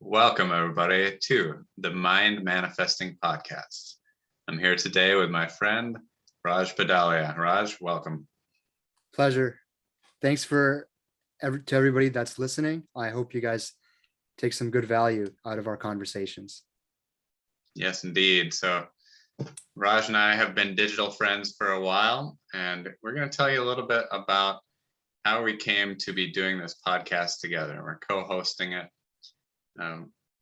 Welcome, everybody, to the Mind Manifesting Podcast. I'm here today with my friend, Raj Padalia. Raj, welcome. Pleasure. Thanks to everybody that's listening. I hope you guys take some good value out of our conversations. Yes, indeed. So Raj and I have been digital friends for a while, and we're going to tell you a little bit about how we came to be doing this podcast together. We're co-hosting it.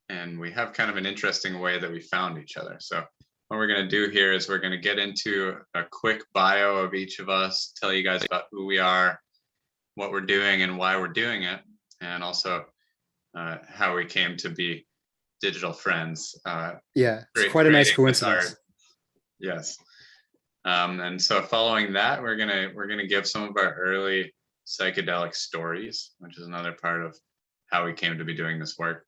And we have kind of an interesting way that we found each other. So what we're going to do here is we're going to get into a quick bio of each of us, tell you guys about who we are, what we're doing and why we're doing it, and also how we came to be digital friends. It's quite a nice coincidence. Yes. And so following that, we're gonna give some of our early psychedelic stories, which is another part of how we came to be doing this work.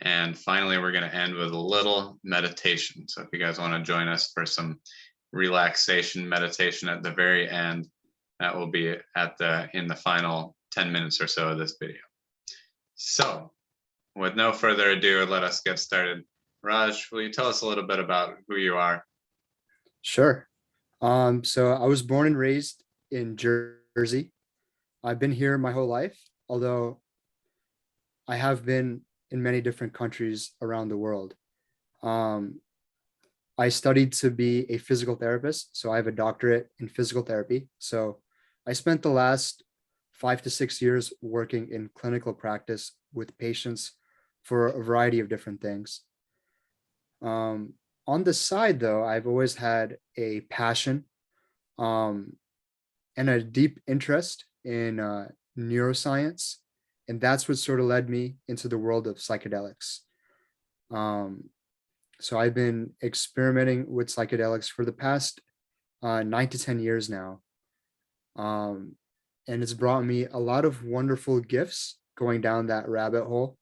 And finally, we're going to end with a little meditation. So if you guys want to join us for some relaxation meditation at the very end, that will be in the final 10 minutes or so of this video. So with no further ado, let us get started. Raj, will you tell us a little bit about who you are? Sure. So I was born and raised in Jersey. I've been here my whole life, although I have been in many different countries around the world. I studied to be a physical therapist, so I have a doctorate in physical therapy. So I spent the last 5 to 6 years working in clinical practice with patients for a variety of different things. On the side, though, I've always had a passion and a deep interest in neuroscience. And that's what sort of led me into the world of psychedelics. So I've been experimenting with psychedelics for the past 9 to 10 years now. And it's brought me a lot of wonderful gifts going down that rabbit hole.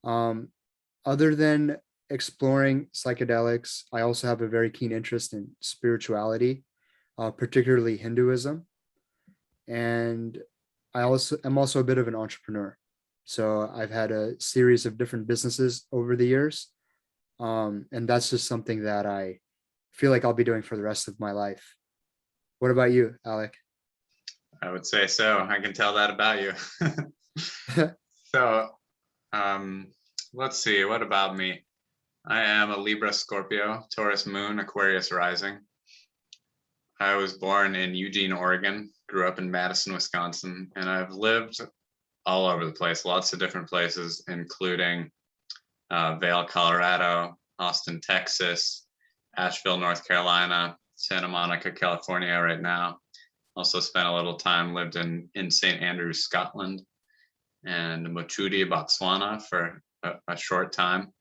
Other than exploring psychedelics, I also have a very keen interest in spirituality, particularly Hinduism. And I'm also a bit of an entrepreneur. So I've had a series of different businesses over the years. And that's just something that I feel like I'll be doing for the rest of my life. What about you, Alec? I would say so. I can tell that about you. So let's see, what about me? I am a Libra Scorpio, Taurus Moon, Aquarius Rising. I was born in Eugene, Oregon, grew up in Madison, Wisconsin, and I've lived all over the place, lots of different places, including Vail, Colorado, Austin, Texas, Asheville, North Carolina, Santa Monica, California right now. Also spent a little time, lived in St. Andrews, Scotland, and Mochudi, Botswana for a short time.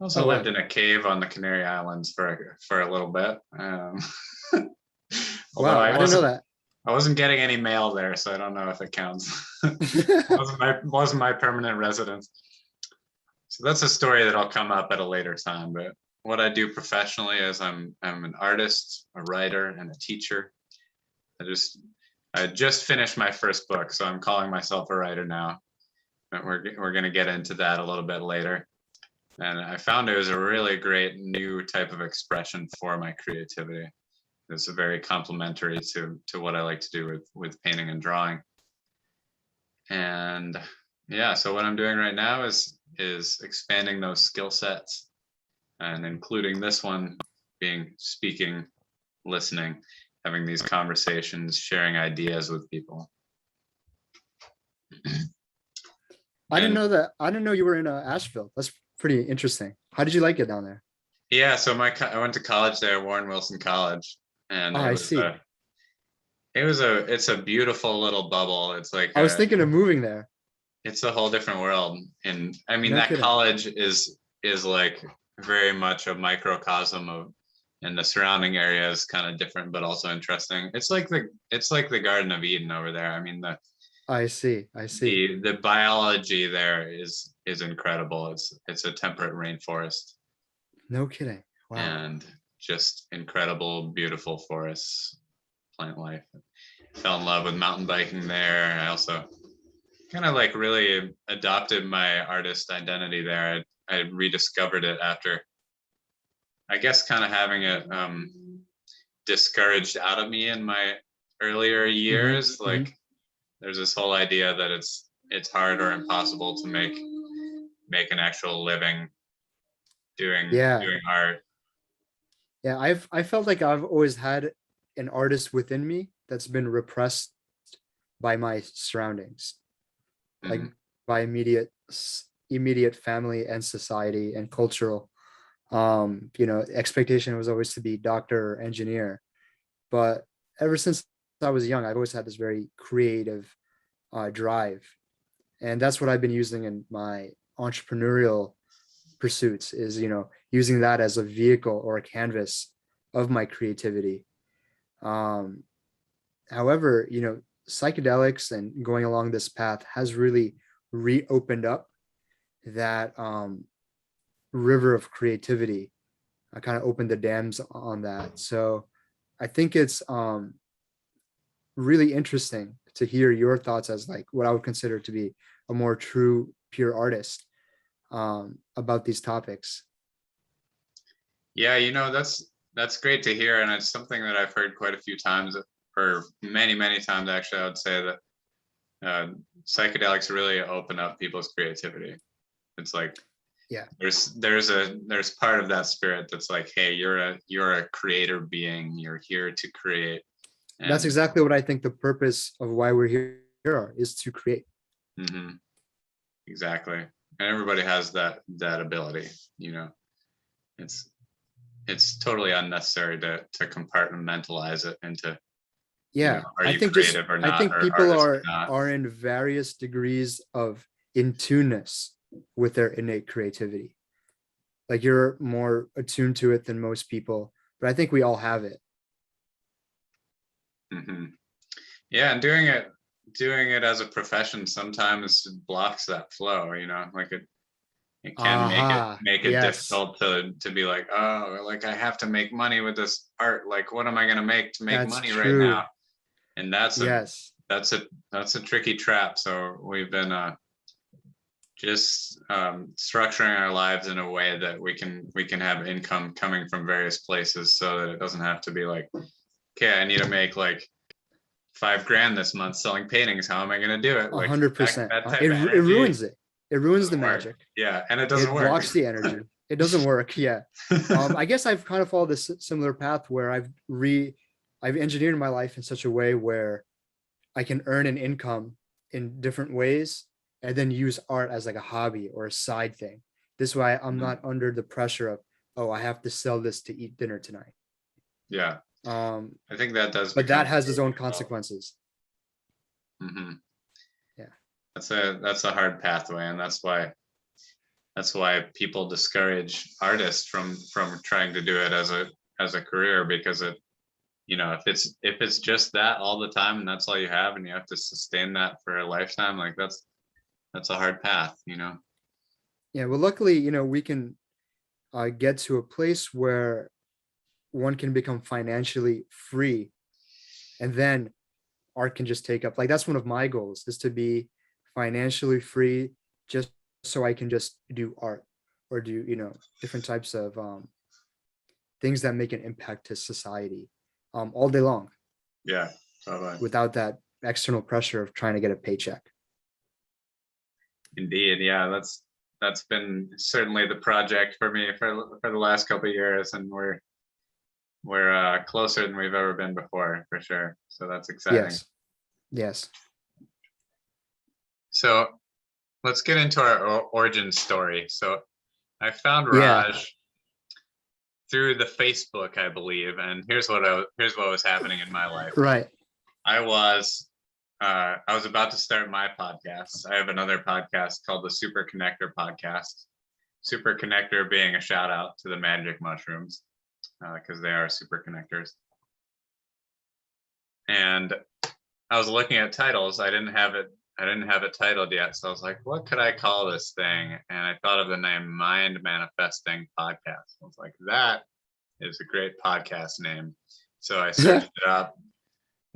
Also lived in a cave on the Canary Islands for a little bit. Wow, I didn't know that. I wasn't getting any mail there, so I don't know if it counts. wasn't my permanent residence. So that's a story that'll come up at a later time. But what I do professionally is I'm an artist, a writer, and a teacher. I just finished my first book, so I'm calling myself a writer now. But we're going to get into that a little bit later. And I found it was a really great new type of expression for my creativity. It's very complementary to what I like to do with painting and drawing. And yeah, so what I'm doing right now is expanding those skill sets, and including this one being speaking, listening, having these conversations, sharing ideas with people. I didn't know that. I didn't know you were in Asheville. That's pretty interesting. How did you like it down there? Yeah, so I went to college there, Warren Wilson College. And I see. It's a beautiful little bubble. It's like I was thinking of moving there. It's a whole different world. And I mean, No that kidding. college is like very much a microcosm of, and the surrounding area is kind of different, but also interesting. It's like the Garden of Eden over there. I mean, I see. The biology there is incredible. It's a temperate rainforest. No kidding. Wow. And just incredible, beautiful forests, plant life. Fell in love with mountain biking there. I also kind of like really adopted my artist identity there. I rediscovered it after, I guess, kind of having it discouraged out of me in my earlier years. Like there's this whole idea that it's hard or impossible to make an actual living doing art. Yeah, I felt like I've always had an artist within me that's been repressed by my surroundings, like by immediate family and society and cultural. Expectation was always to be doctor or engineer, but ever since I was young, I've always had this very creative drive, and that's what I've been using in my entrepreneurial pursuits, is using that as a vehicle or a canvas of my creativity. However, psychedelics and going along this path has really reopened up that river of creativity. I kind of opened the dams on that. So I think it's really interesting to hear your thoughts as like what I would consider to be a more true, pure artist about these topics. Yeah, that's great to hear, and it's something that I've heard quite a few times, or many times actually. I would say that psychedelics really open up people's creativity. It's like, yeah, there's part of that spirit that's like, hey, you're a creator being. You're here to create. And that's exactly what I think the purpose of why we're here is to create. Exactly, and everybody has that ability. It's totally unnecessary to compartmentalize it into, are you creative or not? I think people are in various degrees of in tuneness with their innate creativity. Like you're more attuned to it than most people, but I think we all have it. Yeah, and doing it as a profession sometimes blocks that flow. Like it can make it difficult to be like, oh, like I have to make money with this art. Like, what am I going to make money right now? And that's a tricky trap. So we've been just structuring our lives in a way that we can have income coming from various places, so that it doesn't have to be like, okay, I need to make like $5,000 this month selling paintings. How am I going to do it? 100%. It ruins it. It ruins the magic. Yeah, and it doesn't work. It blocks the energy. It doesn't work. Yeah. I guess I've kind of followed this similar path where I've engineered my life in such a way where I can earn an income in different ways and then use art as like a hobby or a side thing. This way I'm not under the pressure of, oh, I have to sell this to eat dinner tonight. Yeah. I think that does. But that has its own consequences. Yeah. That's a hard pathway, and that's why people discourage artists from trying to do it as a career, because if it's just that all the time and that's all you have and you have to sustain that for a lifetime, like that's a hard path. Yeah, well, luckily, we can get to a place where one can become financially free, and then art can just take up. Like that's one of my goals, is to be financially free, just so I can just do art or do different types of things that make an impact to society all day long. Yeah, totally. Without that external pressure of trying to get a paycheck. Indeed, yeah, that's been certainly the project for me for the last couple of years, and we're closer than we've ever been before, for sure. So that's exciting. Yes. So let's get into our origin story. So I found Raj through the Facebook, I believe, and here's what was happening in my life. Right. I was about to start my podcast. I have another podcast called the Super Connector Podcast. Super Connector being a shout out to the magic mushrooms, because they are super connectors. And I was looking at titles. I didn't have it titled yet, so I was like, what could I call this thing? And I thought of the name Mind Manifesting Podcast. I was like, that is a great podcast name. So I searched it up,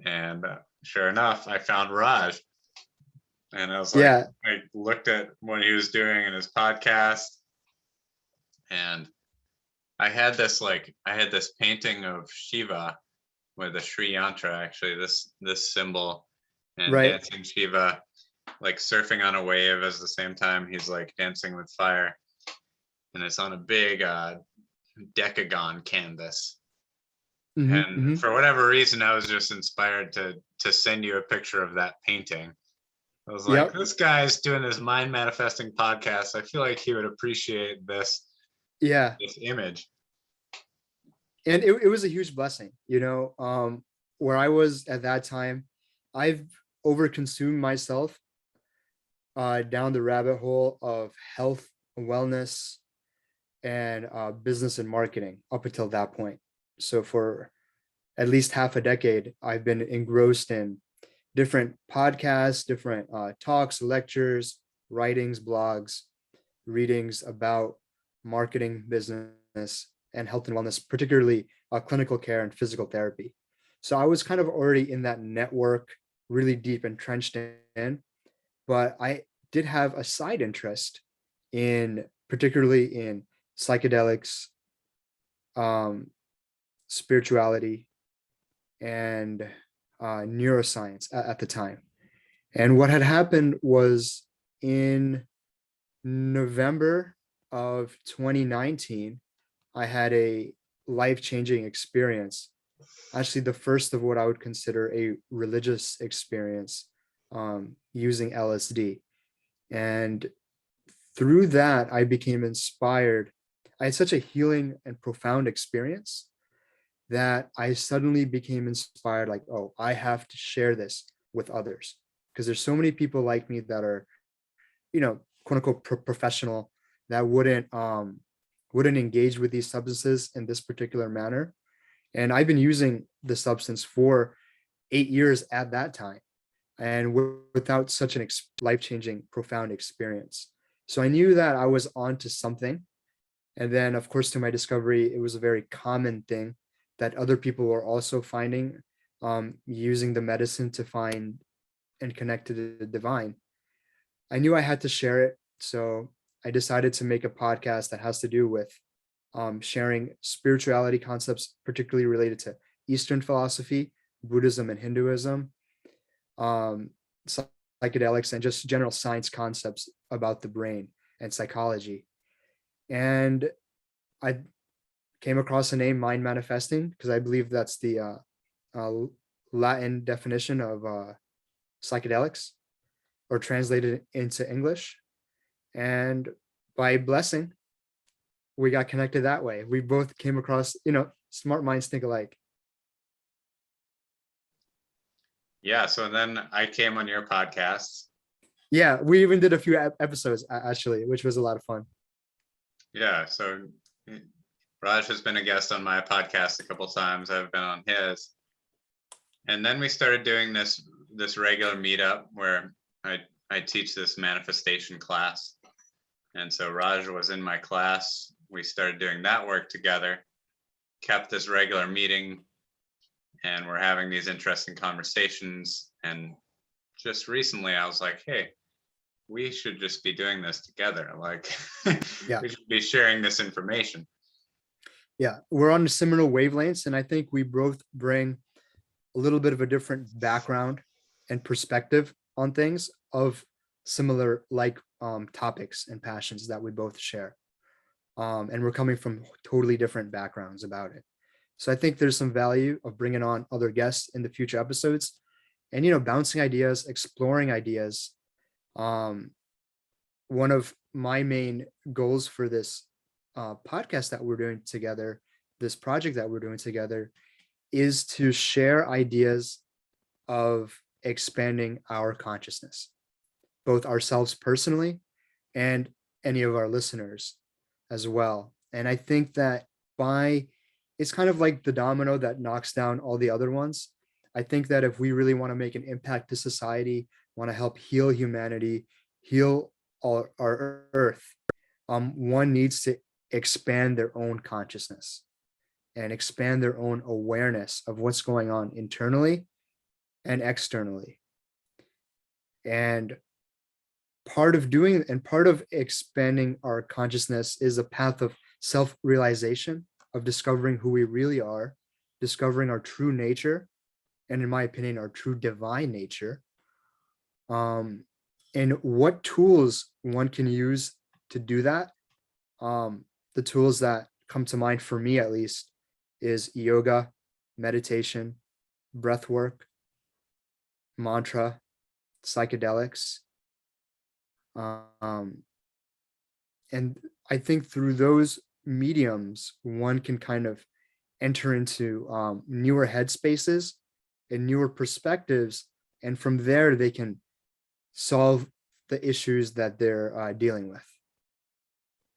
and sure enough, I found Raj. And I was like, Yeah. I looked at what he was doing in his podcast, and I had this painting of Shiva with a Sri yantra, actually, this symbol, and Right. dancing Shiva, like surfing on a wave as the same time he's like dancing with fire, and it's on a big decagon canvas. And Hmm. for whatever reason, I was just inspired to send you a picture of that painting. I was like, Yep. this guy's doing this mind manifesting podcast. I feel like he would appreciate Yeah. this image. And it was a huge blessing, where I was at that time. I've overconsumed myself down the rabbit hole of health, wellness, and business and marketing up until that point. So for at least half a decade, I've been engrossed in different podcasts, different talks, lectures, writings, blogs, readings about marketing, business, and health and wellness, particularly clinical care and physical therapy. So I was kind of already in that network, really deep entrenched in, but I did have a side interest in, particularly in psychedelics, um, spirituality, and neuroscience at the time. And what had happened was in November of 2019, I had a life-changing experience. Actually, the first of what I would consider a religious experience using LSD. And through that, I became inspired. I had such a healing and profound experience that I suddenly became inspired, like, oh, I have to share this with others. Because there's so many people like me that are, quote unquote professional, that wouldn't engage with these substances in this particular manner. And I've been using the substance for 8 years at that time, and without such an life-changing, profound experience. So I knew that I was onto something. And then, of course, to my discovery, it was a very common thing that other people were also finding, using the medicine to find and connect to the divine. I knew I had to share it. So I decided to make a podcast that has to do with sharing spirituality concepts, particularly related to Eastern philosophy, Buddhism, and Hinduism, um, psychedelics, and just general science concepts about the brain and psychology. And I came across the name mind manifesting because I believe that's the uh, Latin definition of psychedelics, or translated into English. And by blessing, we got connected that way. We both came across, smart minds think alike. Yeah. So then I came on your podcast. Yeah, we even did a few episodes actually, which was a lot of fun. Yeah. So Raj has been a guest on my podcast a couple times. I've been on his. And then we started doing this regular meetup where I teach this manifestation class. And so Raj was in my class. We started doing that work together, kept this regular meeting, and we're having these interesting conversations. And just recently I was like, hey, we should just be doing this together. Like Yeah. we should be sharing this information. Yeah, we're on similar wavelengths, and I think we both bring a little bit of a different background and perspective on things of similar topics and passions that we both share. And we're coming from totally different backgrounds about it. So I think there's some value of bringing on other guests in the future episodes, and bouncing ideas, exploring ideas. Um, One of my main goals for this podcast that we're doing together, this project that we're doing together, is to share ideas of expanding our consciousness, both ourselves personally and any of our listeners as well. And I think that it's kind of like the domino that knocks down all the other ones. I think that if we really want to make an impact to society, want to help heal humanity, heal our earth, one needs to expand their own consciousness and expand their own awareness of what's going on internally and externally. And part of doing and part of expanding our consciousness is a path of self-realization, of discovering who we really are, discovering our true nature, and in my opinion, our true divine nature. And what tools one can use to do that. The tools that come to mind for me, at least, is yoga, meditation, breath work, mantra, psychedelics. And I think through those mediums, one can kind of enter into newer headspaces and newer perspectives. And from there, they can solve the issues that they're dealing with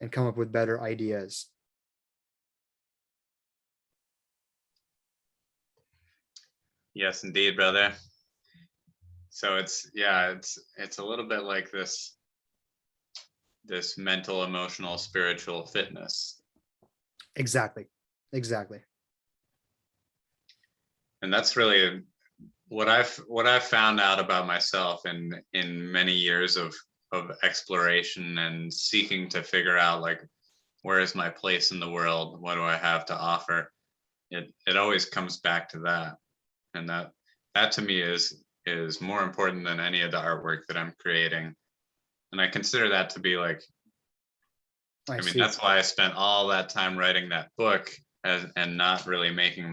and come up with better ideas. Yes, indeed, brother. So it's a little bit like this mental, emotional, spiritual fitness. Exactly. And that's really what I've found out about myself in many years of exploration and seeking to figure out, like, where is my place in the world? What do I have to offer? It always comes back to that. And that to me is more important than any of the artwork that I'm creating. And I consider that to be like, I mean, that's why I spent all that time writing that book and not really making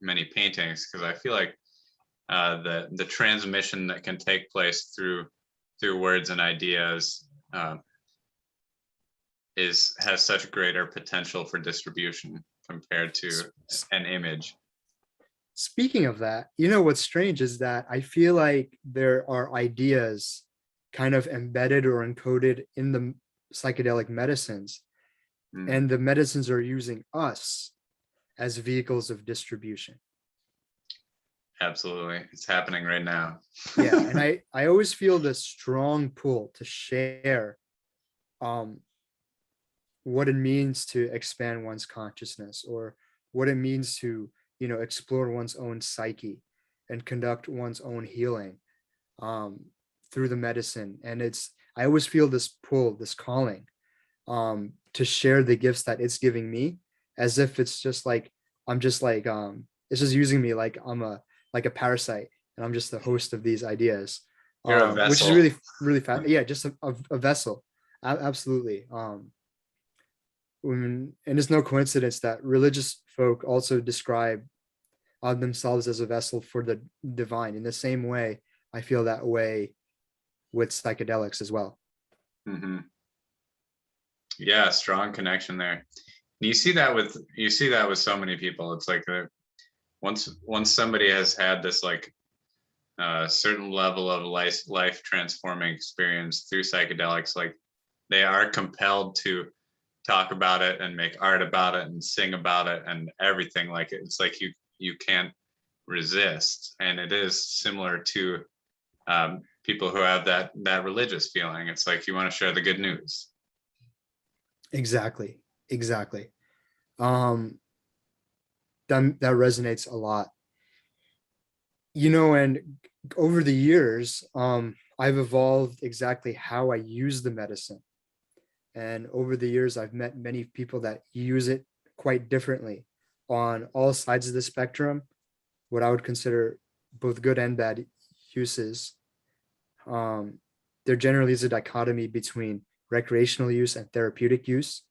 many paintings, because I feel like the transmission that can take place through words and ideas has such greater potential for distribution compared to an image. Speaking of that, what's strange is that I feel like there are ideas kind of embedded or encoded in the psychedelic medicines, and the medicines are using us as vehicles of distribution. Absolutely. It's happening right now. Yeah. And I always feel this strong pull to share what it means to expand one's consciousness, or what it means to, explore one's own psyche and conduct one's own healing through the medicine. And I always feel this pull, this calling to share the gifts that it's giving me, as if it's just like, I'm just like, it's just using me like I'm a parasite, and I'm just the host of these ideas. You're a vessel. Which is really, really fast. Yeah, just a vessel. Absolutely. And it's no coincidence that religious folk also describe themselves as a vessel for the divine. In the same way, I feel that way with psychedelics as well. Mm-hmm. Yeah, strong connection there. You see that with so many people. It's like once somebody has had this like certain level of life transforming experience through psychedelics, like they are compelled to talk about it and make art about it and sing about it and everything. Like it's like you can't resist. And it is similar to people who have that religious feeling. It's like you want to share the good news. Exactly. That resonates a lot. And over the years, I've evolved exactly how I use the medicine. And over the years, I've met many people that use it quite differently on all sides of the spectrum, what I would consider both good and bad uses. There generally is a dichotomy between recreational use and therapeutic use.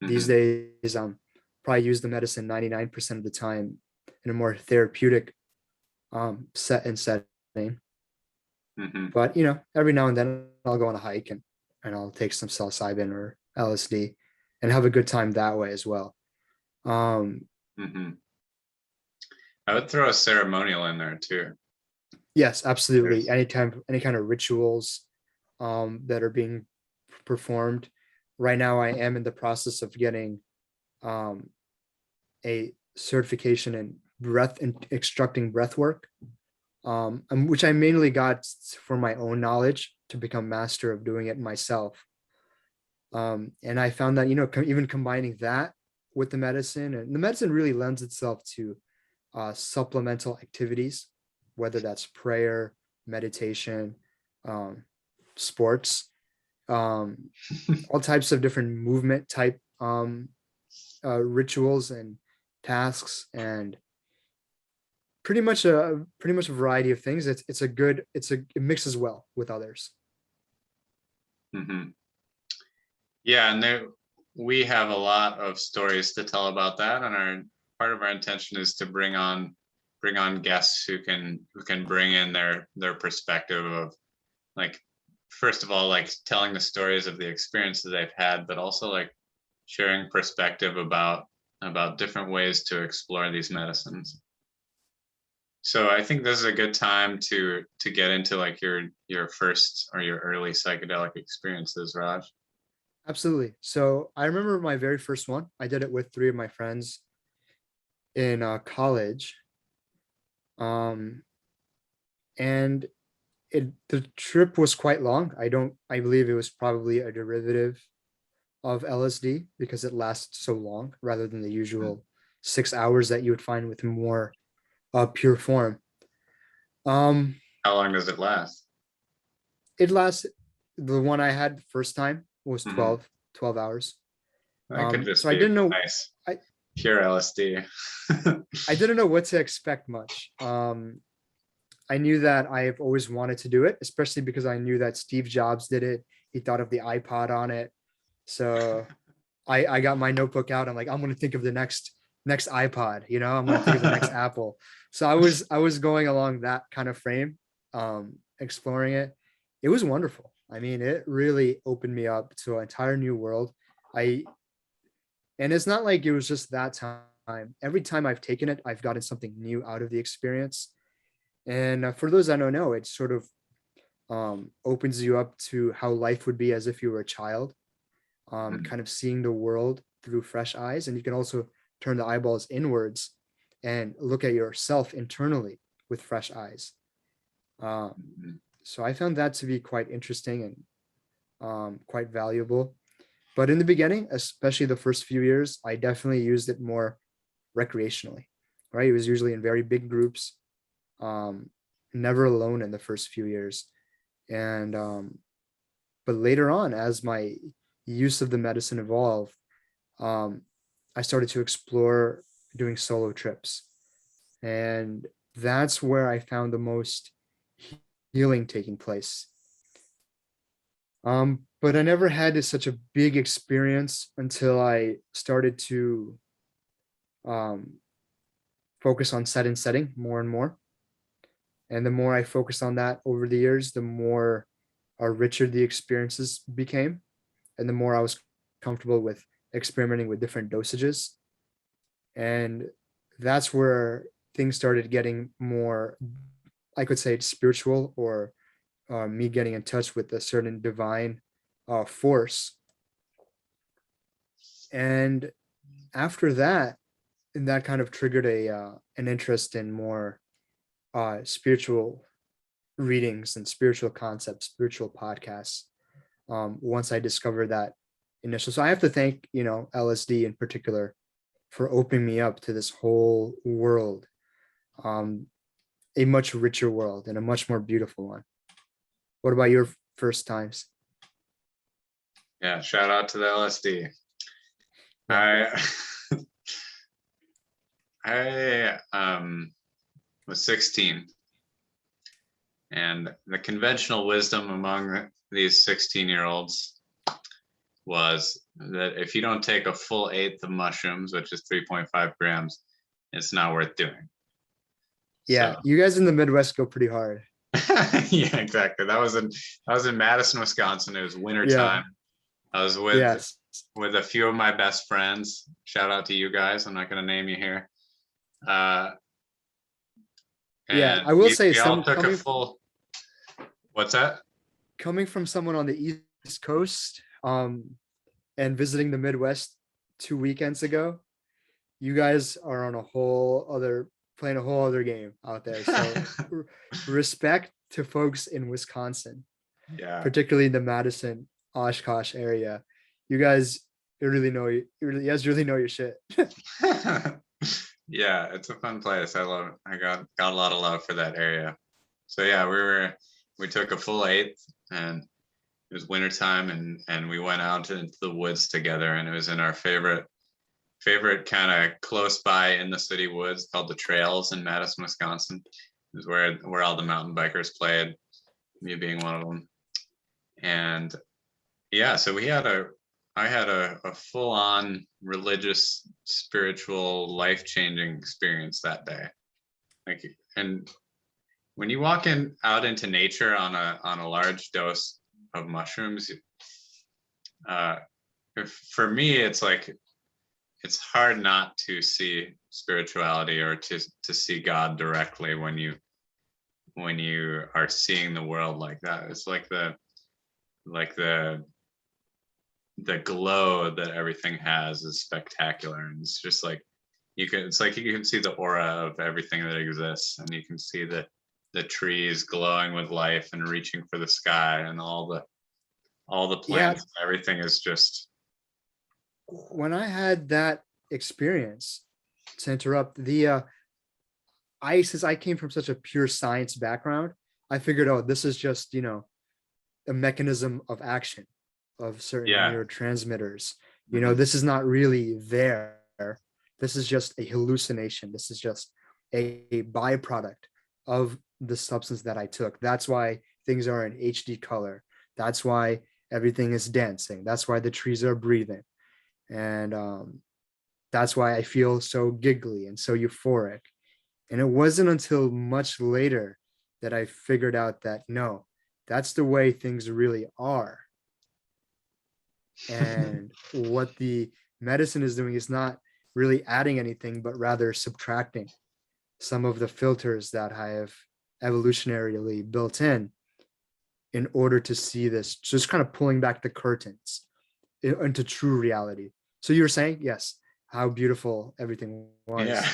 Mm-hmm. These days, probably use the medicine 99% of the time in a more therapeutic setting. Mm-hmm. But every now and then I'll go on a hike and I'll take some psilocybin or LSD and have a good time that way as well. Mm-hmm. I would throw a ceremonial in there too. Yes, absolutely. Any kind of rituals that are being performed. Right now, I am in the process of getting a certification in instructing breath work, which I mainly got for my own knowledge to become master of doing it myself. And I found that, even combining that with the medicine, and the medicine really lends itself to supplemental activities, whether that's prayer, meditation, um, sports, um, all types of different movement type rituals and tasks, and pretty much a variety of things. It mixes well with others. Hmm. Yeah, and we have a lot of stories to tell about that, and our part of our intention is to bring on guests who can bring in their perspective of, like, first of all, like telling the stories of the experiences they've had, but also like sharing perspective about different ways to explore these medicines. So I think this is a good time to get into like your first or your early psychedelic experiences, Raj. Absolutely. So I remember my very first one. I did it with three of my friends in college. Um, and the trip was quite long. I believe it was probably a derivative of LSD because it lasts so long rather than the usual 6 hours that you would find with more pure form. Um, How long does it last? it lasts, the one I had the first time was Hmm. 12 hours. That could So just I be didn't know, nice, I, pure LSD. I didn't know what to expect much. I knew that I've always wanted to do it, especially because I knew that Steve Jobs did it. He thought of the iPod on it. So I got my notebook out. I'm like, I'm gonna think of the next iPod, I'm gonna think of the next Apple. So I was going along that kind of frame, exploring it. It was wonderful. I mean, it really opened me up to an entire new world. I and it's not like it was just that time. Every time I've taken it, I've gotten something new out of the experience. And for those that don't know, it sort of opens you up to how life would be as if you were a child, kind of seeing the world through fresh eyes. And you can also turn the eyeballs inwards and look at yourself internally with fresh eyes. Um, so I found that to be quite interesting and quite valuable. But in the beginning, especially the first few years, I definitely used it more recreationally, right? It was usually in very big groups, um, never alone in the first few years. And but later on, as my use of the medicine evolved, um, I started to explore doing solo trips, and that's where I found the most healing taking place. But I never had such a big experience until I started to um, focus on set and setting more and more. And the more I focused on that over the years, the more richer the experiences became, and the more I was comfortable with experimenting with different dosages. And that's where things started getting more, I could say, spiritual, or me getting in touch with a certain divine force. And after that, and that kind of triggered an interest in more spiritual readings and spiritual concepts, spiritual podcasts. Once I discovered that initial, so I have to thank LSD in particular for opening me up to this whole world, um, a much richer world and a much more beautiful one. What about your first times? Yeah, shout out to the LSD. Yeah, I I was 16, and the conventional wisdom among these 16-year-olds was that if you don't take a full eighth of mushrooms, which is 3.5 grams, it's not worth doing. yeah, So you guys in the Midwest go pretty hard. yeah, exactly. That was in Madison, Wisconsin. It was winter Yeah, time. I was yes, with a few of my best friends. Shout out to you guys. I'm not going to name you here. Uh, yeah. and I will say, we all some took a coming full. What's that? coming from someone on the East Coast, and visiting the Midwest 2 weekends ago, you guys are on a whole other playing a whole other game out there. So respect to folks in Wisconsin, Yeah. particularly in the Madison, Oshkosh area. You guys you guys really know your shit. Yeah, it's a fun place. I got a lot of love for that area. So yeah, we were we took a full eighth, and it was wintertime, and we went out into the woods together, and it was in our favorite kind of close by in the city woods called the Trails in Madison, Wisconsin. It was where all the mountain bikers played, me being one of them. And yeah, so I had a full-on religious, spiritual, life-changing experience that day. Like, and when you walk out into nature on a large dose of mushrooms, for me, it's like, it's hard not to see spirituality or to see God directly when you are seeing the world like that. It's like the glow that everything has is spectacular, and it's just like it's like you can see the aura of everything that exists, and you can see the trees glowing with life and reaching for the sky, and all the plants. Yeah. Everything is just. When I had that experience, to interrupt, since I came from such a pure science background, I figured, oh, this is just, a mechanism of action of certain neurotransmitters. This is not really there. This is just a hallucination. This is just a byproduct of the substance that I took. That's why things are in HD color. That's why everything is dancing. That's why the trees are breathing. And that's why I feel so giggly and so euphoric. And it wasn't until much later that I figured out that, no, that's the way things really are. And what the medicine is doing is not really adding anything, but rather subtracting some of the filters that I have evolutionarily built in order to see this, just kind of pulling back the curtains into true reality. So you were saying, yes, how beautiful everything was. Yeah.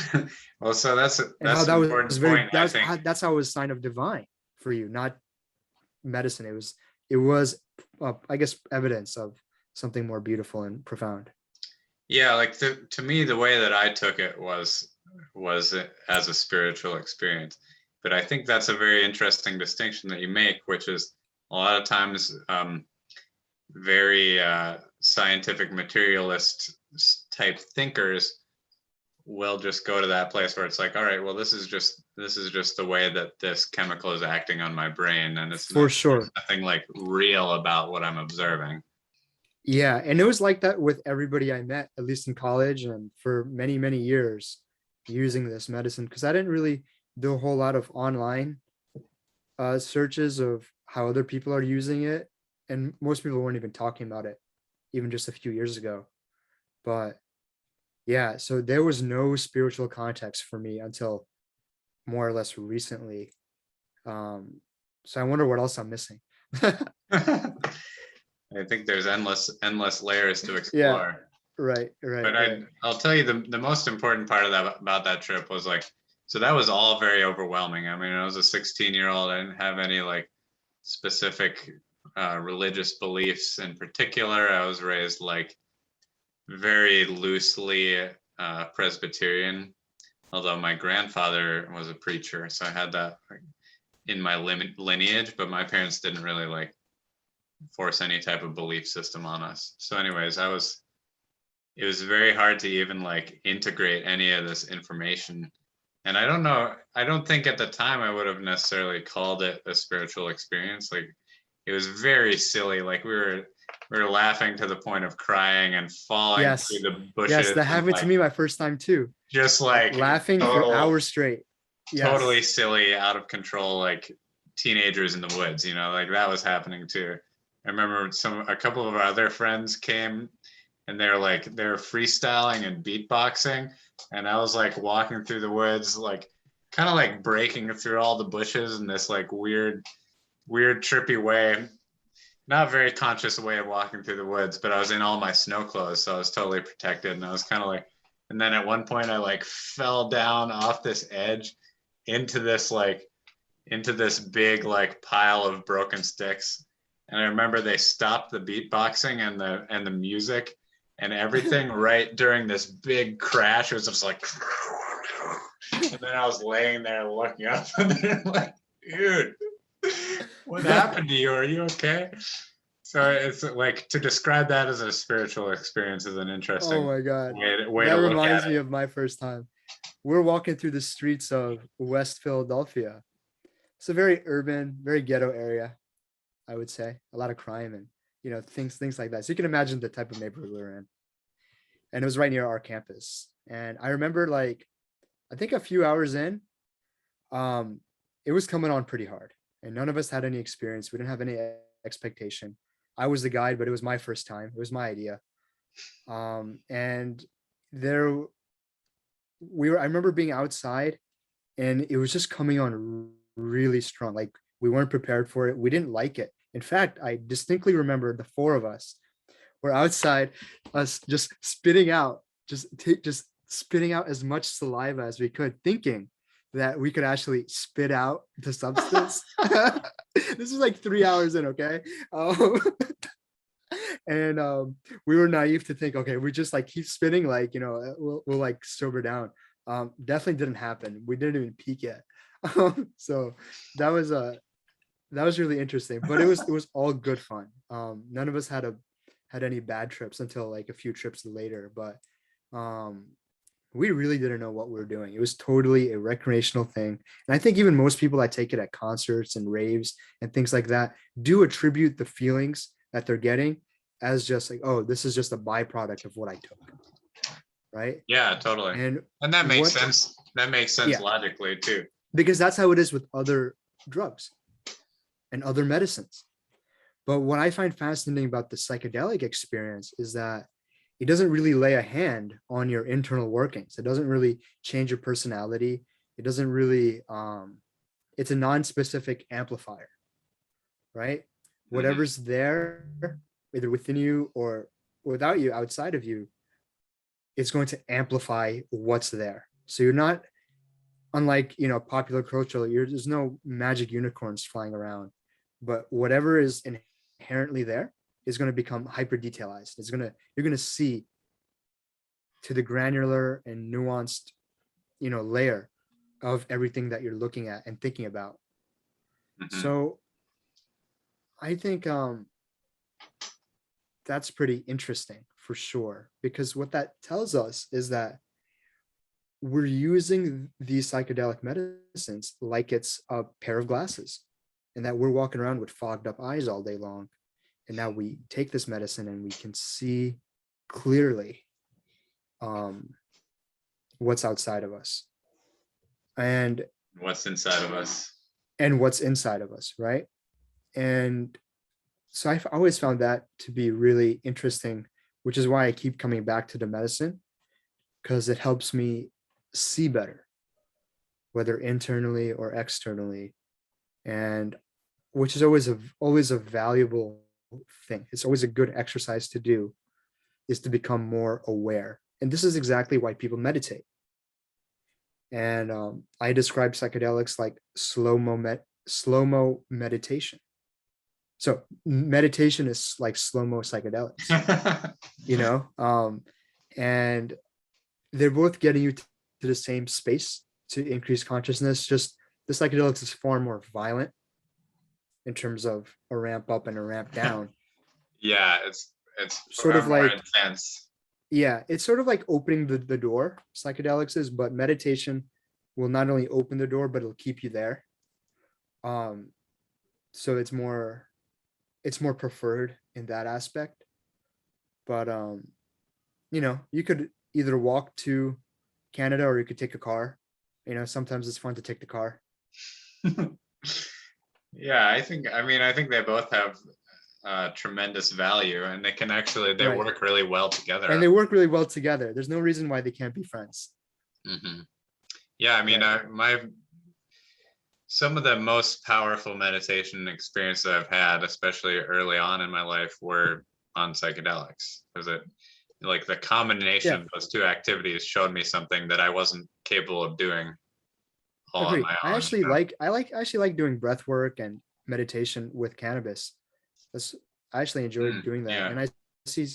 Well, so that's how that was very point, that's how it was a sign of divine for you, not medicine. It was I guess evidence of something more beautiful and profound. Yeah, like to me, the way that I took it was as a spiritual experience. But I think that's a very interesting distinction that you make, which is a lot of times very scientific materialist type thinkers will just go to that place where it's like, all right, well, this is just the way that this chemical is acting on my brain, and it's for sure nothing like real about what I'm observing. Yeah, and it was like that with everybody I met, at least in college and for many, many years, using this medicine, because I didn't really do a whole lot of online searches of how other people are using it, and most people weren't even talking about it even just a few years ago. But yeah, so there was no spiritual context for me until more or less recently. So I wonder what else I'm missing. I think there's endless layers to explore. Yeah, right. But I'll tell you the most important part of that about that trip was like, so that was all very overwhelming. I mean, I was a 16-year-old. I didn't have any like specific religious beliefs in particular. I was raised like very loosely Presbyterian, although my grandfather was a preacher, so I had that in my lineage, but my parents didn't really like force any type of belief system on us. So anyways, it was very hard to even like integrate any of this information. And I don't think at the time I would have necessarily called it a spiritual experience. Like, it was very silly. Like we were laughing to the point of crying and falling through the bushes. Yes, that happened to me my first time too. Just like laughing for hours straight. Yes. Totally silly, out of control, like teenagers in the woods, like that was happening too. I remember a couple of our other friends came and they were freestyling and beatboxing. And I was like walking through the woods, like kind of like breaking through all the bushes in this like weird, trippy way. Not very conscious way of walking through the woods, but I was in all my snow clothes, so I was totally protected. And I was kind of like, and then at one point I like fell down off this edge into this big like pile of broken sticks. And I remember they stopped the beatboxing and the music and everything right during this big crash. It was just like, and then I was laying there looking up and they're like, dude. What happened to you? Are you okay? So it's like, to describe that as a spiritual experience is an Oh interesting my God. way That to look at reminds me it. of my first time. We're walking through the streets of West Philadelphia. It's a very urban, very ghetto area, I would say. A lot of crime and things like that. So you can imagine the type of neighborhood we were in. And it was right near our campus. And I remember like I think a few hours in, um, it was coming on pretty hard. And none of us had any experience. We didn't have any expectation. I was the guide, but it was my first time. It was my idea. And there I remember being outside and it was just coming on really strong. Like we weren't prepared for it. We didn't like it. In fact, I distinctly remember the four of us were outside, us just spitting out, just spitting out as much saliva as we could, thinking that we could actually spit out the substance. This is like 3 hours in, okay? Um, and we were naive to think, okay, we just like keep spinning, like we'll like sober down. Definitely didn't happen. We didn't even peak yet. So that was that was really interesting, but it was all good fun. None of us had any bad trips until like a few trips later, but um we really didn't know what we were doing. It was totally a recreational thing. And I think even most people that take it at concerts and raves and things like that do attribute the feelings that they're getting as just like, oh, this is just a byproduct of what I took. Right. Yeah, totally. And And that makes what, sense. That makes sense yeah, logically too. because that's how it is with other drugs and other medicines. But what I find fascinating about the psychedelic experience is that it doesn't really lay a hand on your internal workings. It doesn't really change your personality. It doesn't really, it's a non-specific amplifier, right? Mhm. Whatever's there, either within you or without you, outside of you, it's going to amplify what's there. So you're not, unlike, popular culture, there's no magic unicorns flying around, but whatever is inherently there is going to become hyper detailized. You're going to see to the granular and nuanced, layer of everything that you're looking at and thinking about. Mhm. So I think that's pretty interesting for sure, because what that tells us is that we're using these psychedelic medicines like it's a pair of glasses, and that we're walking around with fogged up eyes all day long. And now we take this medicine and we can see clearly um, what's outside of us and What's inside of us? what's inside of us, right? And so I've always found that to be really interesting, which is why I keep coming back to the medicine, because it helps me see better, whether internally or externally, and which is always a valuable thing. It's always a good exercise to do, is to become more aware. And this is exactly why people meditate. And I describe psychedelics like slow mo meditation. So meditation is like slow-mo psychedelics, you know? And they're both getting you to the same space to increase consciousness. Just the psychedelics is far more violent in terms of a ramp up and a ramp down. Yeah, it's Sort of far more like, intense. yeah, it's sort of like opening the door, psychedelics is, but meditation will not only open the door, but it'll keep you there. Um, so it's more preferred in that aspect. But you could either walk to Canada or you could take a car. Sometimes it's fun to take the car. Yeah, I think they both have tremendous value, and they Right. work really well And together. they work really well together. There's no reason why they can't be friends. Hmm. Yeah, Right. some of the most powerful meditation experiences I've had, especially early on in my life, were on psychedelics, because it like the combination Yeah, of those two activities showed me something that I wasn't capable of doing all on agreed. my I own. actually like I like actually like doing breath work and meditation with cannabis. That's I actually enjoyed doing that. Yeah. And see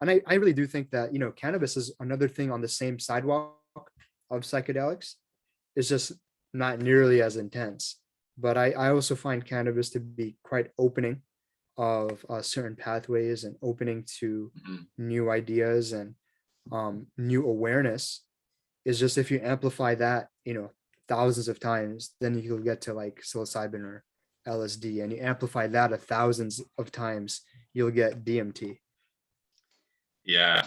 I really do think that, cannabis is another thing on the same sidewalk of psychedelics. It's just not nearly as intense. but I also find cannabis to be quite opening of certain pathways and opening to Mhm. new ideas and new awareness. Is just if you amplify that, thousands of times, then you'll get to like psilocybin or LSD, and you amplify that thousands of times, you'll get DMT. Yeah.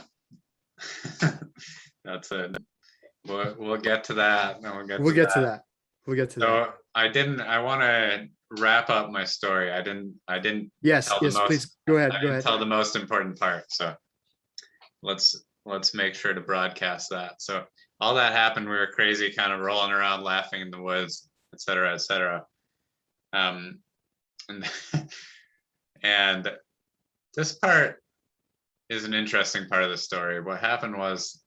That's it. We'll get to that. And we'll get We'll to get to that. that. We'll get to that. So I want to wrap up my story. I didn't Yes, tell the yes, most, please go I ahead. Go didn't ahead. tell the most important part. So let's make sure to broadcast that. So all that happened, we were crazy, kind of rolling around, laughing in the woods, et cetera, et cetera. And, and this part is an interesting part of the story. What happened was,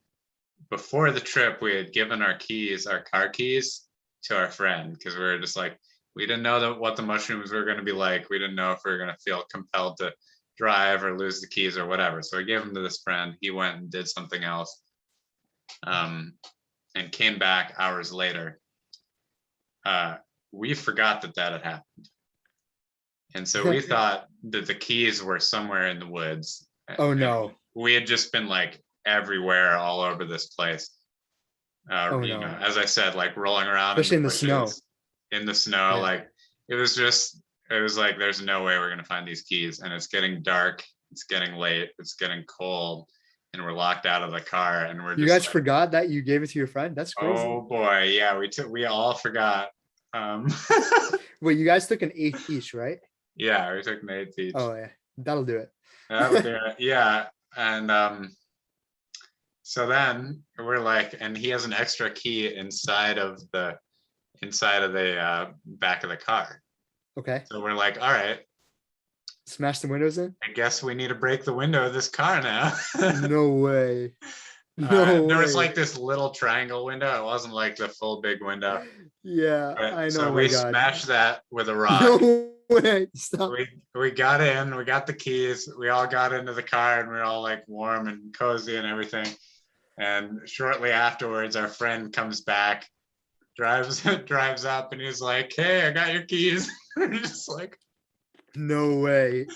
before the trip, we had given our car keys, to our friend, because we were just like, we didn't know what the mushrooms were going to be like. We didn't know if we were going to feel compelled to drive or lose the keys or whatever. So we gave them to this friend. He went and did something else, and came back hours later. We forgot that had happened. And so we thought that the keys were somewhere in the woods. Oh And no. we had just been like everywhere, all over this place. Oh You no. know, as I said, like rolling around Especially in in the the snow. bushes, in the snow. Yeah. Like it was like, there's no way we're gonna find these keys. And it's getting dark, it's getting late, it's getting cold, and we're locked out of the car, and we're You just guys like, forgot that you gave it to your friend? That's crazy. oh boy, yeah, we all forgot. Wait, you guys took an eighth each, right? Yeah, we took an 8th each. Oh yeah, that'll do it. That'll do it. Yeah. And so then we're like, and he has an extra key inside of the back of the car. Okay. So we're like, all right, Smash the windows in? I guess we need to break the window of this car now. No way. No There was way. like this little triangle window. It wasn't like the full big window. Yeah, But, I know. so Oh my we God. smashed that with a rock. No way. Stop. We got in, we got the keys, we all got into the car, and we were all like warm and cozy and everything. And shortly afterwards, our friend comes back, drives up, and he's like, "Hey, I got your keys." We're just like, No way.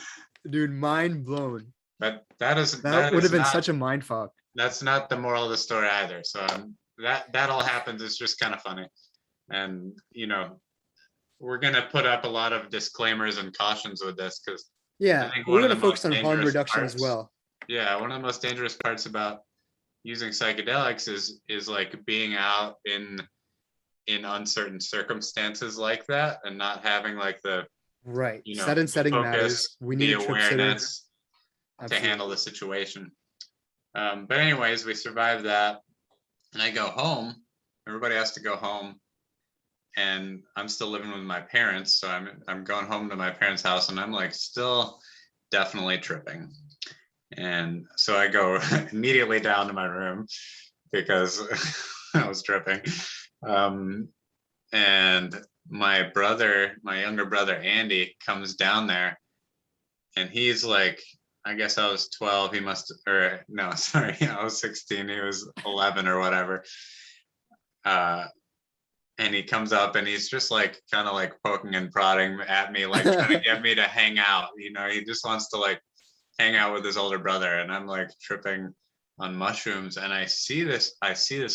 Dude, mind blown. but that That would is have been not, such a mind fuck. that's not the moral of the story either. So that all happens. It's just kind of funny, and we're gonna put up a lot of disclaimers and cautions with this, because I Yeah, think we're one of gonna the focus most on harm dangerous reduction as parts, well. yeah, one of the most dangerous parts about using psychedelics is like being out in uncertain circumstances like that, and not having like the Right. the Setting matters. focus, We need the a trip sitter. awareness to Absolutely. handle the situation. But anyways, we survived that, and I go home. Everybody has to go home, and I'm still living with my parents, so I'm going home to my parents' house, and I'm like still definitely tripping. And so I go immediately down to my room because I was tripping. And my younger brother Andy, comes down there, and he's like, I guess I was 12. He must, or no, sorry, I was 16. He was 11 or whatever. And he comes up, and he's just like kind of like poking and prodding at me, like trying to get me to hang out. He just wants to like hang out with his older brother, and I'm like tripping on mushrooms, and I see this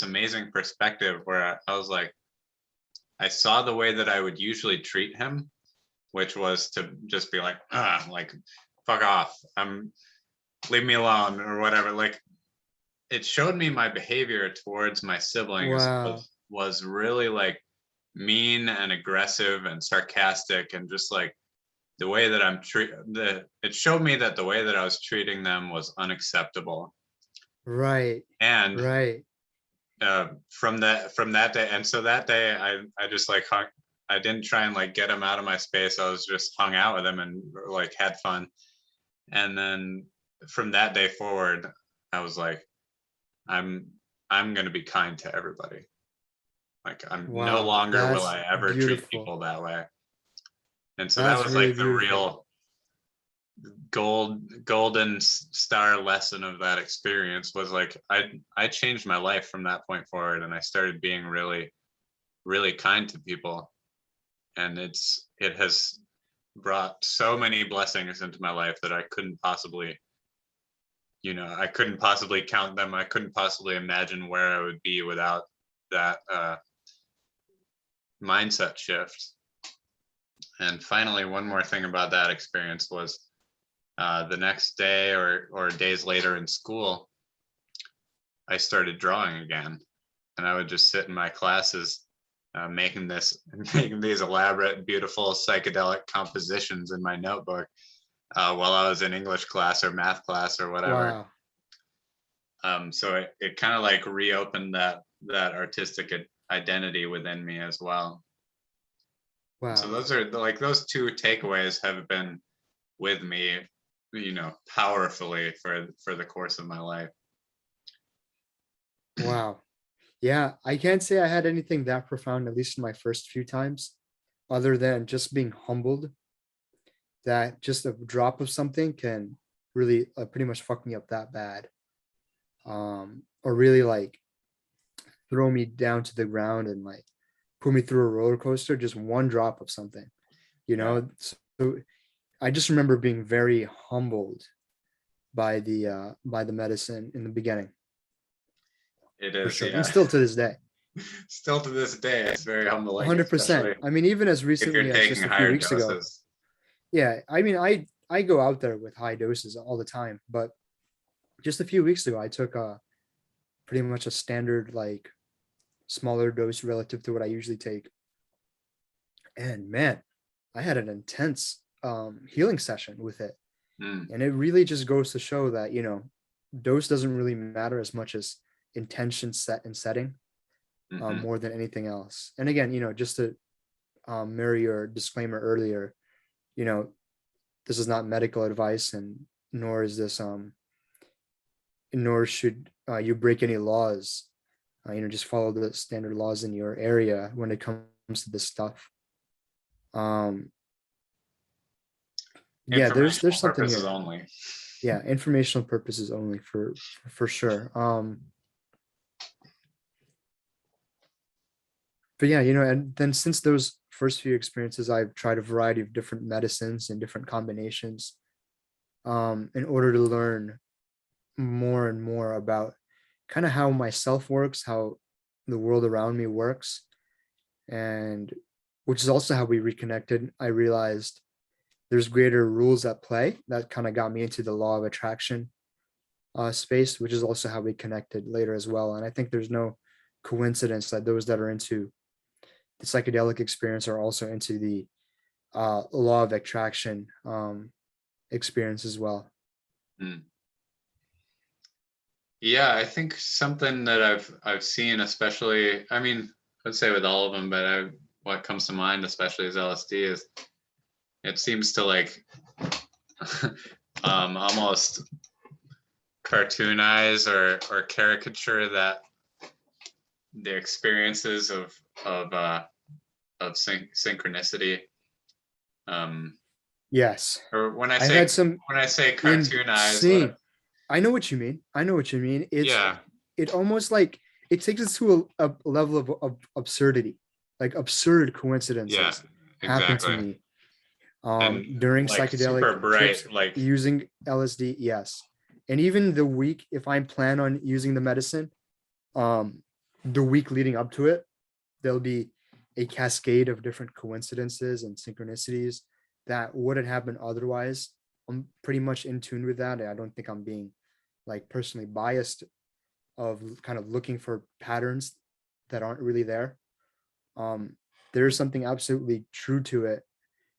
amazing perspective where I was like, I saw the way that I would usually treat him, which was to just be like, like, fuck off, leave me alone or whatever. Like, it showed me my behavior towards my siblings Wow. was really like mean and aggressive and sarcastic, and just like the way that it showed me that the way that I was treating them was unacceptable. Right. And Right. from that day, and so that day I just like hung. I didn't try and like get him out of my space. I was just hung out with him and like had fun. And then from that day forward, I was like, I'm gonna be kind to everybody. Like, I'm no Wow. longer will That's I ever treat beautiful. people that way. And so that That's was really like the beautiful. real golden star lesson of that experience, was like I changed my life from that point forward, and I started being really, really kind to people. and it has brought so many blessings into my life that I couldn't possibly, I couldn't possibly count them. I couldn't possibly imagine where I would be without that mindset shift. And finally, one more thing about that experience was the next day or days later in school, I started drawing again, and I would just sit in my classes making these elaborate, beautiful psychedelic compositions in my notebook while I was in English class or math class or whatever. Wow. So it kind of like reopened that artistic identity within me as well. And so Wow. those are like those two takeaways have been with me, powerfully for the course of my life. Wow. Yeah, I can't say I had anything that profound, at least in my first few times, other than just being humbled that just a drop of something can really pretty much fuck me up that bad. Or really like throw me down to the ground and like put me through a roller coaster, just one drop of something, Yeah. So I just remember being very humbled by the medicine in the beginning, It for is, sure. And yeah. still to this day. Still to this day, it's very humbling, 100%. especially I mean, even as if you're recently as taking just a few higher weeks ago. doses. Yeah, I mean, I go out there with high doses all the time, but just a few weeks ago, I took a pretty much a standard, like smaller dose relative to what I usually take. And man, I had an intense healing session with it. Mm, And it really just goes to show that, dose doesn't really matter as much as intention set and setting, hmm. more than anything else. And again, just to mirror your disclaimer earlier, you know, this is not medical advice, and nor is this nor should you break any laws. Just follow the standard laws in your area when it comes to this stuff. um yeah, there's Informational something purposes here. only. Yeah, informational purposes only, for sure. But yeah, and then since those first few experiences, I've tried a variety of different medicines and different combinations, in order to learn more and more about kind of how myself works, how the world around me works, and which is also how we reconnected. I realized there's greater rules at play that kind of got me into the law of attraction space, which is also how we connected later as well. And I think there's no coincidence that those that are into the psychedelic experience are also into the law of attraction experience as well. Mm. Yeah, I think something that I've seen, especially, I mean, I'd say with all of them, but what comes to mind, especially as LSD, is it seems to like almost cartoonize or caricature that the experiences of synchronicity. Yes, Or I've had some when I say cartoonize, insane. I know what you mean. I know what you mean. Yeah, It almost like it takes us to a level of absurdity, like absurd yeah, coincidences happen to exactly. me And during like psychedelic super trips bright, like using LSD. Yes, and even the week, if I plan on using the medicine, um the week leading up to it, there'll be a cascade of different coincidences and synchronicities that wouldn't happen otherwise. I'm pretty much in tune with that. I don't think I'm being like personally biased of kind of looking for patterns that aren't really there. um there's something absolutely true to it,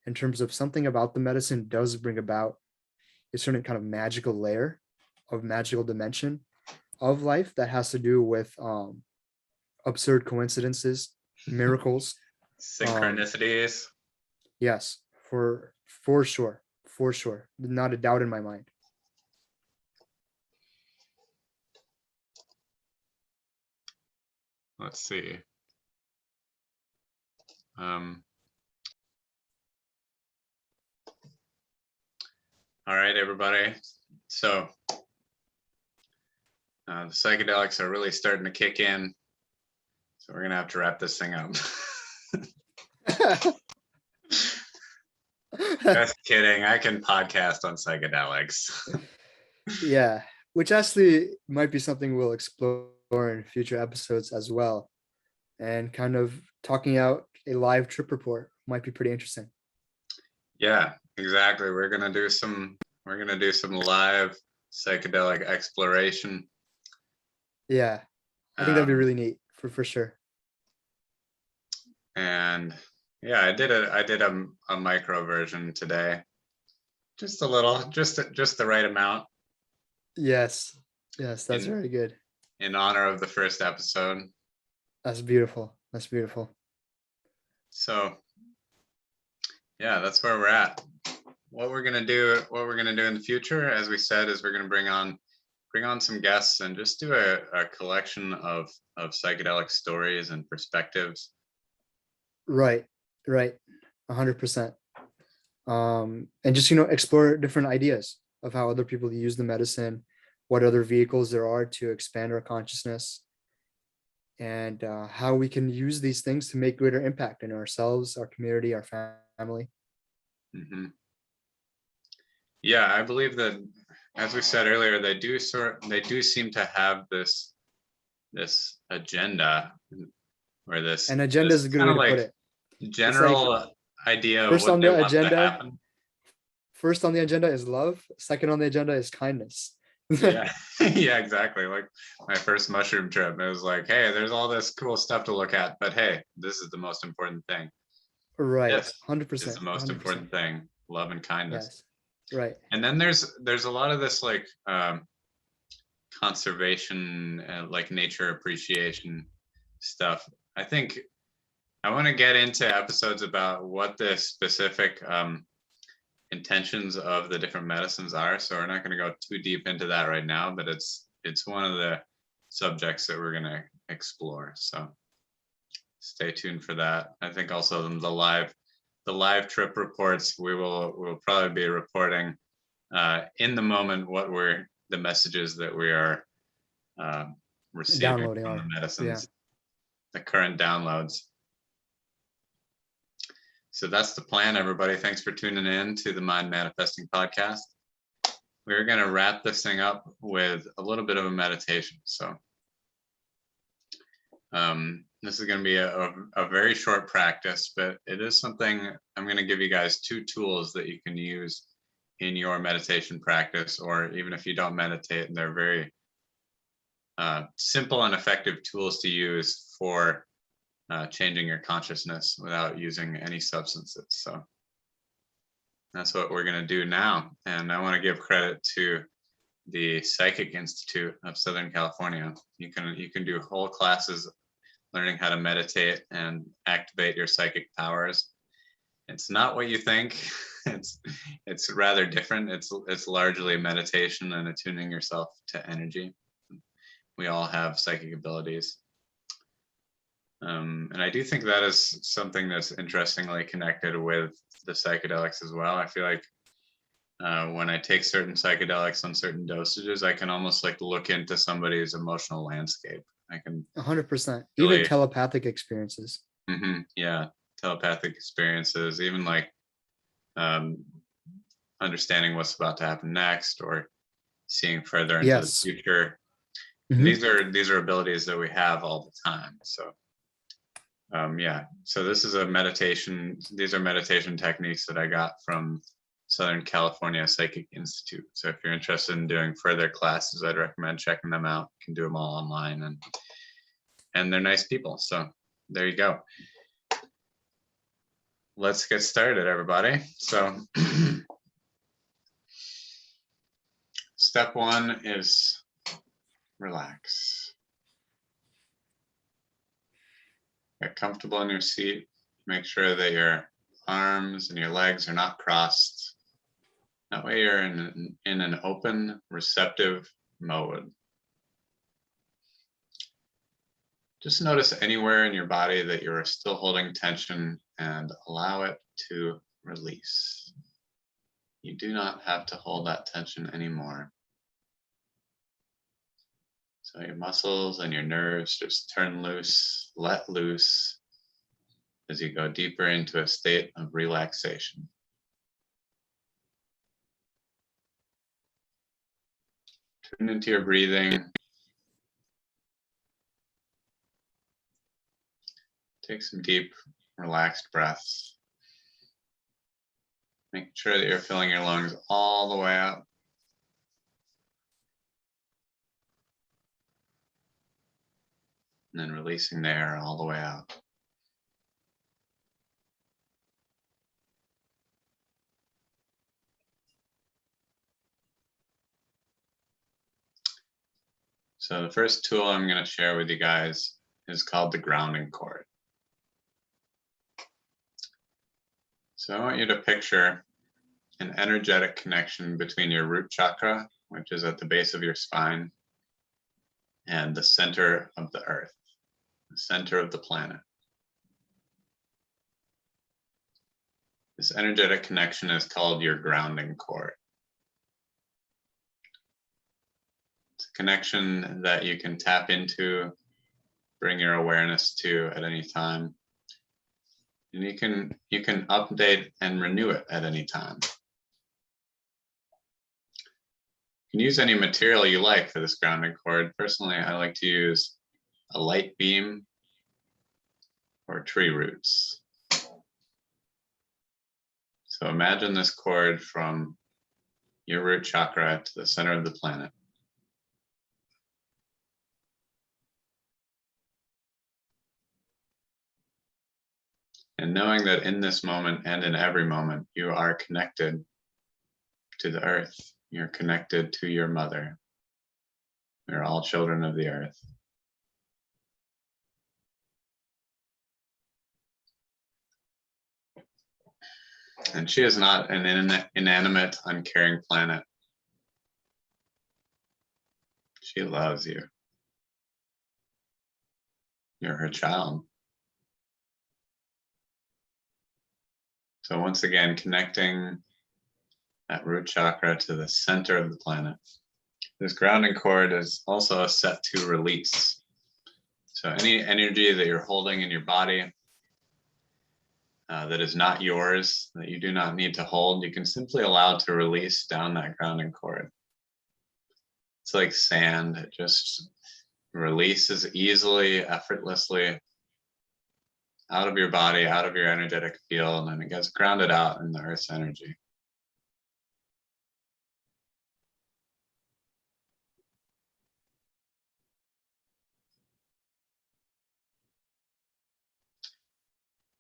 in terms of something about the medicine does bring about a certain kind of magical layer of magical dimension of life that has to do with absurd coincidences, miracles. um synchronicities. yes, for sure, for sure, not a doubt in my mind. Let's see. Um, all right, everybody. So the psychedelics are really starting to kick in. So we're gonna have to wrap this thing up. Just kidding. I can podcast on psychedelics. Yeah, which actually might be something we'll explore in future episodes as well. And kind of talking out a live trip report might be pretty interesting. Yeah, exactly. We're gonna do some live psychedelic exploration. Yeah, I think that'd be Um, really neat for sure. and yeah, I did a micro version today. Just a little, just the right amount Yes, yes, that's in very good. in honor of the first episode. That's beautiful. That's beautiful. So yeah, that's where we're at. What we're gonna do, in the future, as we said, is we're gonna bring on some guests and just do a collection of psychedelic stories and perspectives. Right, right, 100%. And just explore different ideas of how other people use the medicine, what other vehicles there are to expand our consciousness, and how we can use these things to make greater impact in ourselves, our community, our family. Hmm. Yeah, I believe that, as we said earlier, they do seem to have this agenda, or And agenda this is a good kind way of to put like it. It's like general idea of first what on they the want to agenda, happen. first on the agenda is love. Second on the agenda is kindness. Yeah, yeah, exactly. Like my first mushroom trip, it was like, hey, there's all this cool stuff to look at, but hey, this is the most important thing. Right, This is 100%, the most 100%. important thing: love and kindness. Yes, right. And then there's a lot of this like conservation, like nature appreciation stuff. I think I want to get into episodes about what the specific intentions of the different medicines are. So we're not going to go too deep into that right now, but it's one of the subjects that we're going to explore. So stay tuned for that. I think also the live trip reports, we'll probably be reporting in the moment what we're the messages that we are uh, receiving Downloading from the our, yeah. medicines, the current downloads. So that's the plan, everybody. Thanks for tuning in to the Mind Manifesting Podcast. We're going to wrap this thing up with a little bit of a meditation. So this is going to be a very short practice, but it is something I'm going to give you guys two tools that you can use in your meditation practice, or even if you don't meditate, and they're very simple and effective tools to use for changing your consciousness without using any substances. So that's what we're going to do now. And I want to give credit to the Psychic Institute of Southern California. You can do whole classes learning how to meditate and activate your psychic powers. It's not what you think. It's rather different. It's largely meditation and attuning yourself to energy. We all have psychic abilities. And I do think that is something that's interestingly connected with the psychedelics as well. I feel like when I take certain psychedelics on certain dosages, I can almost like look into somebody's emotional landscape. I can 100%. Even really, telepathic experiences. yeah, telepathic experiences, even like um, understanding what's about to happen next, or seeing further into the Yes. future. And Hmm. these are abilities that we have all the time. So yeah, so this is a meditation. These are meditation techniques that I got from Southern California Psychic Institute. So if you're interested in doing further classes, I'd recommend checking them out. You can do them all online, and they're nice people. So there you go. Let's get started, everybody. So step one is relax. Get comfortable in your seat. Make sure that your arms and your legs are not crossed. That way you're in an open, receptive mode. Just notice anywhere in your body that you're still holding tension and allow it to release. You do not have to hold that tension anymore. So your muscles and your nerves just turn loose, let loose as you go deeper into a state of relaxation. Tune into your breathing. Take some deep, relaxed breaths. Make sure that you're filling your lungs all the way up. And then releasing the air all the way out. So the first tool I'm going to share with you guys is called the grounding cord. So I want you to picture an energetic connection between your root chakra, which is at the base of your spine, and the center of the earth, the center of the planet. This energetic connection is called your grounding cord. It's a connection that you can tap into, bring your awareness to at any time. And you can update and renew it at any time. You can use any material you like for this grounding cord. Personally, I like to use a light beam or tree roots. So imagine this cord from your root chakra to the center of the planet. And knowing that in this moment and in every moment, you are connected to the earth. You're connected to your mother. We're all children of the earth. And she is not an inanimate, uncaring planet. She loves you. You're her child. So once again, connecting that root chakra to the center of the planet. This grounding cord is also set to release. So any energy that you're holding in your body that is not yours, that you do not need to hold, you can simply allow to release down that grounding cord. It's like sand. It just releases easily, effortlessly out of your body, out of your energetic field, and it gets grounded out in the earth's energy.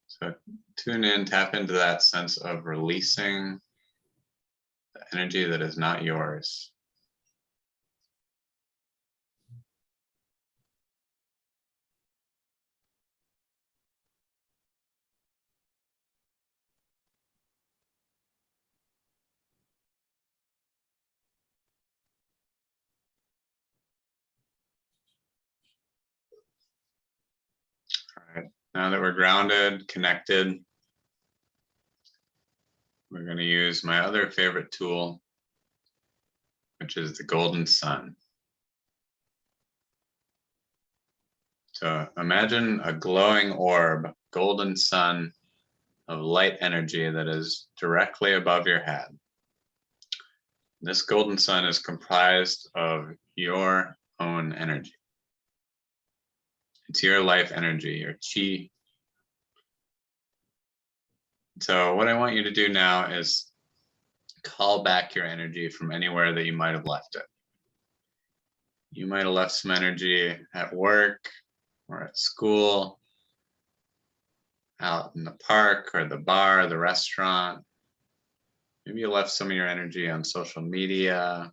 So tune in, tap into that sense of releasing the energy that is not yours. All right, now that we're grounded, connected, we're going to use my other favorite tool, which is the golden sun. So imagine a glowing orb, golden sun of light energy that is directly above your head. This golden sun is comprised of your own energy. It's your life energy, your chi. So what I want you to do now is call back your energy from anywhere that you might have left it. You might have left some energy at work or at school, out in the park or the bar, the restaurant. Maybe you left some of your energy on social media.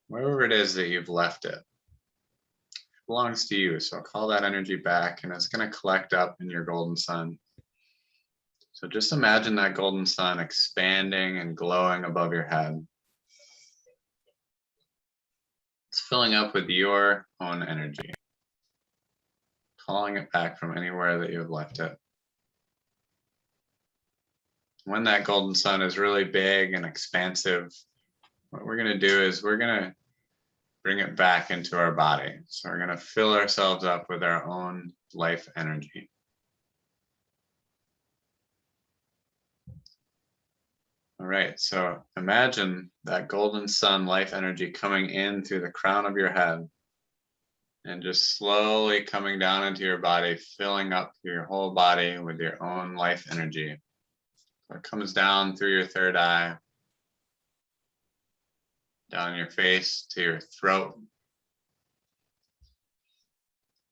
Wherever it is that you've left it, it belongs to you. So call that energy back and it's going to collect up in your golden sun. So just imagine that golden sun expanding and glowing above your head. It's filling up with your own energy, calling it back from anywhere that you have left it. When that golden sun is really big and expansive, what we're going to do is we're going to bring it back into our body. So we're going to fill ourselves up with our own life energy. right, so imagine that golden sun life energy coming in through the crown of your head and just slowly coming down into your body, filling up your whole body with your own life energy. So it comes down through your third eye, down your face to your throat,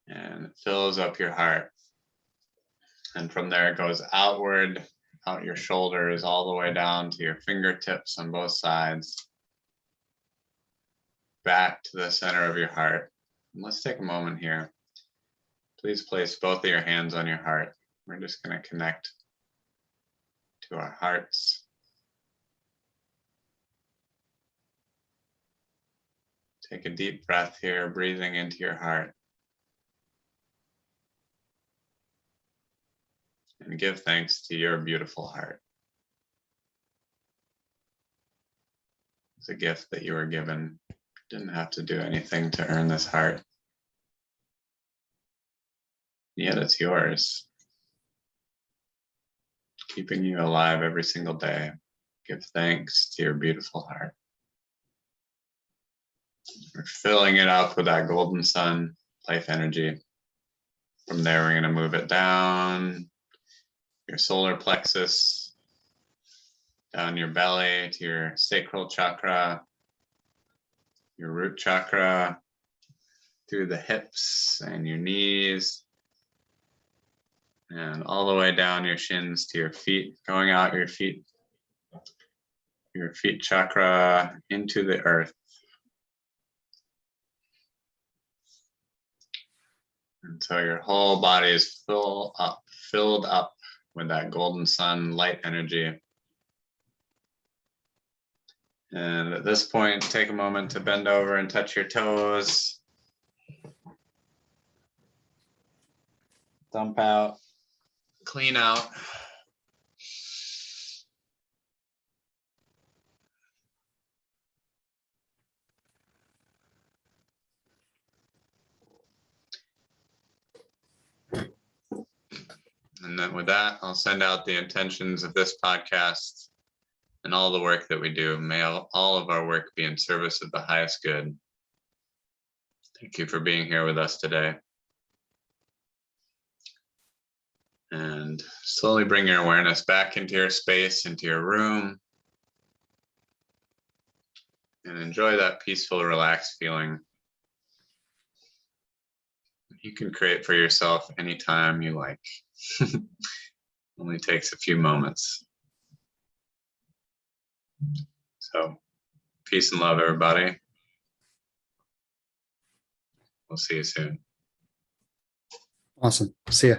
and it fills up your heart. And from there it goes outward, out your shoulders, all the way down to your fingertips on both sides, back to the center of your heart. And let's take a moment here. Please place both of your hands on your heart. We're just going to connect to our hearts. Take a deep breath here, breathing into your heart. And give thanks to your beautiful heart. It's a gift that you were given. You didn't have to do anything to earn this heart. Yet it's yours, keeping you alive every single day. Give thanks to your beautiful heart. We're filling it up with that golden sun life energy. From there, we're going to move it down your solar plexus, down your belly to your sacral chakra, your root chakra, through the hips and your knees, and all the way down your shins to your feet, going out your feet chakra into the earth. And so your whole body is filled up with that golden sun light energy. And at this point, take a moment to bend over and touch your toes. Dump out, clean out. And then with that, I'll send out the intentions of this podcast and all the work that we do. May all of our work be in service of the highest good. Thank you for being here with us today. And slowly bring your awareness back into your space, into your room. And enjoy that peaceful, relaxed feeling. You can create for yourself anytime you like. Only takes a few moments. So, peace and love, everybody. We'll see you soon. Awesome. See ya.